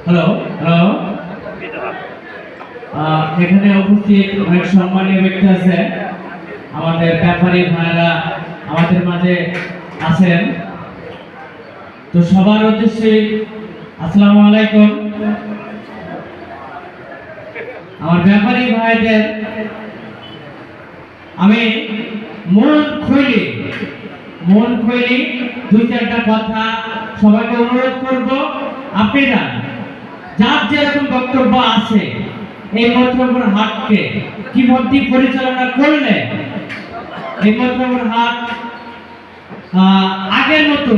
Hello hello, এখানে উপস্থিত অনেক সম্মানীয় ব্যক্তি আছে, আমাদের ব্যাপারী ভাইরা আমাদের মাঝে আছেন। তো সবার উদ্দেশ্যে আসসালামু আলাইকুম। আমার ব্যাপারী ভাইদের আমি মন খুলে দুই চারটা কথা সবাইকে অনুরোধ করব। আপনারা যার যেরকম বক্তব্য আছে এই মতলবের হাটকে কিভাবে পরিচালনা করলে এই মতলবের হাট আগের মতো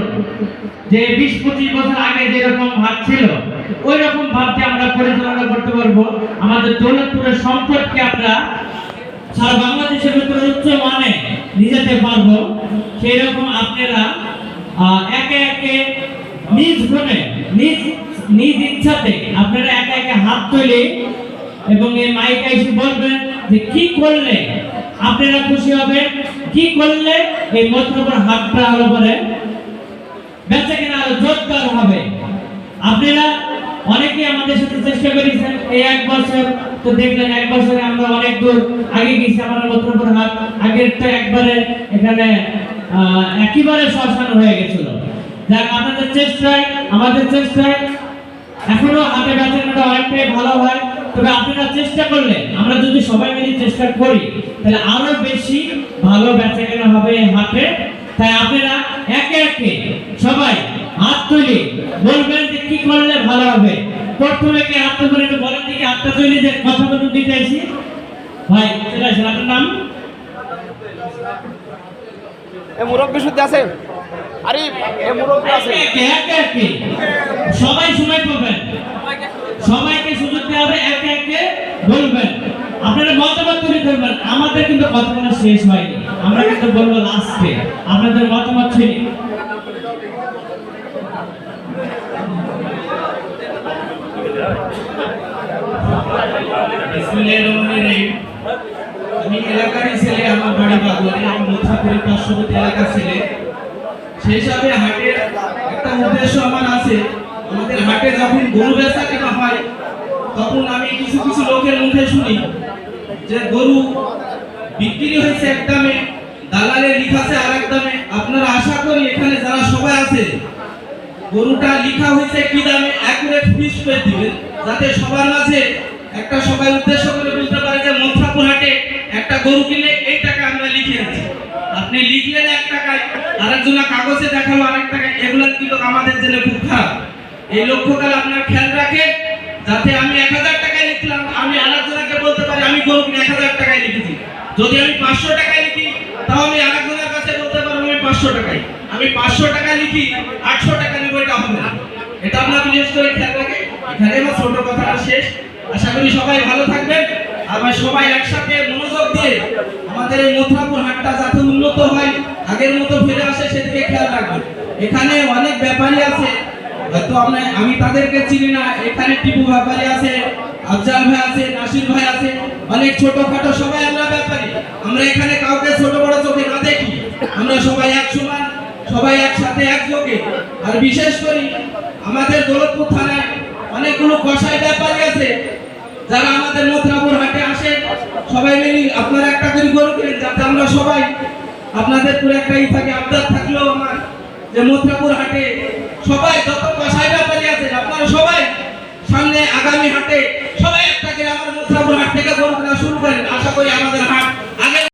যে 20-25 বছর আগে যেরকম হাট ছিল ওই রকম ভাবে আমরা পরিচালনা করতে পারবো। আমাদের দৌলতপুরের সম্পদকে আমরা সারা বাংলাদেশের ভিতরে উচ্চ মানে নিয়ে যেতে পারবো। সেই রকম আপনারা একে একে নিজ গুণে নিজ ইচ্ছাতে আপনারা একে একে হাত তুলে এবং এই মাইকে এসে বলবেন যে কি করলে আপনারা খুশি হবেন, কি করলে এই মতলবের হাতটা আরো করে বেঁচে কিনা আরো জোরদার হবে। আপনারা অনেকে আমাদের সাথে চেষ্টা করেছেন এই 1 বছর, তো দেখলেন 1 বছরে আমরা অনেক দূর আগে গেছি। আমাদের মতলবের হাত আগের তো একবারে এখানে একেবারে শ্মশান হয়ে গেছিল। যাক আপনাদের চেষ্টায় আমাদের চেষ্টায় এখনো হাতে বেচাকেনাটা অনেকটাই ভালো হয়। তবে আপনারা চেষ্টা করলে আমরা যদি সবাই মিলে চেষ্টা করি তাহলে আরো বেশি ভালো বেচাকেনা হবে এই হাটে। তাই আপনারা একে একে সবাই হাত তুলে বলবেন যে কি করলে ভালো হবে। প্রথমে কে হাত তুলে একটু বলেন দিকে হাতটা তুলে যে কথাগুলো দিতে আসি। ভাই চলে আসেন, আপনার নাম? এ মুরব্বি শুদ্ধ আছে? আরে এ মুরব্বি আছে? একে একে সবাই সময় পাবেন, সবাইকে সুযোগ দেওয়া হবে, একে একে বলবেন। আপনারা মতামত তুলে ধরবেন। আমাদের কিন্তু কথাটা শেষ হয়নি, আমরা কিন্তু বলবো লাস্টে। আপনাদের মতামত ছিল আমি এলাকারই ছেলে, আমার বাড়ি বাগুয়ারি, আমি মুথাপুরের পার্শ্ববর্তী এলাকার ছেলে। সেই হিসাবে হাটের একটা উদ্দেশ্য আমার আছে। আমাদের হাটে যখন গরু বেচা কেনা হয় তখন আমি কিছু কিছু লোকের মুখে শুনি যে গরু বিক্রি হয়েছে এক দামে, দালালে লিখাছে আরেক দামে। আপনারা আশা করি এখানে যারা সবাই আছে গরুটা লিখা হয়েছে কি দামে অ্যাকুরেট ফিক্স করে দিবেন, যাতে সবার মাঝে একটা সবাই উদ্দেশ্য করে বুঝতে পারে যে মথুরাপুর হাটে একটা গরু কিনলে এই টাকা আমরা লিখে আছি। আপনি লিখলেন 1 টাকায়, আরেকজন কাগজে দেখালো আরেক টাকায়, এগুলো কিন্তু আমাদের জন্য খুব খারাপ। এই লক্ষ্যকাল আপনার খেয়াল রাখেন, যাতে আমি 1000 টাকায় লিখলাম আমি আরেকজনকে বলতে পারি আমি গরু কিনে 1000 টাকায় লিখেছি। যদি আমি 500 টাকায় লিখি তাও আমি আরেকজনের কাছে বলতে পারবো আমি 500 টাকায়। আমি 500 টাকায় লিখি 800 টাকা নেব, এটা হবে না। এটা আপনারা বিশেষ করে খেয়াল রাখেন। এখানে আমার ছোট কথাটা শেষ। আশা করি সবাই ভালো থাকবেন। আমরা সবাই একসাথে মনোযোগ দিয়ে আমাদের এই মথুরাপুর হাটটা যাতে উন্নত হয়, আগের মতো ফিরে আসে সেদিকে খেয়াল রাখবেন। এখানে অনেক ব্যাপারী আছে, হয়তো আমি তাদেরকে চিনি না। এখানে টিপু ব্যাপারী আছে, আফজাল ভাই আছে, নাসির ভাই আছে, অনেক ছোটখাটো সবাই আমরা ব্যাপারী। আমরা এখানে কাউকে ছোট বড় চোখে না দেখি, আমরা সবাই এক সমান, সবাই একসাথে একযোগে। আর বিশেষ করে আমাদের দৌলতপুর থানায় অনেকগুলো কসাই ব্যাপারী আছে যারা আমাদের মথুরাপুর হাটে আসে। সবাই মিলে আপনারা একটা করে গরু কিনেন, যাতে আমরা সবাই আপনাদের পুরো একটাই থাকে আবদার থাকলেও আমার যে মথুরাপুর হাটে সবাই যত কসাই ব্যাপারী আছে আপনারা সবাই সামনে আগামী হাটে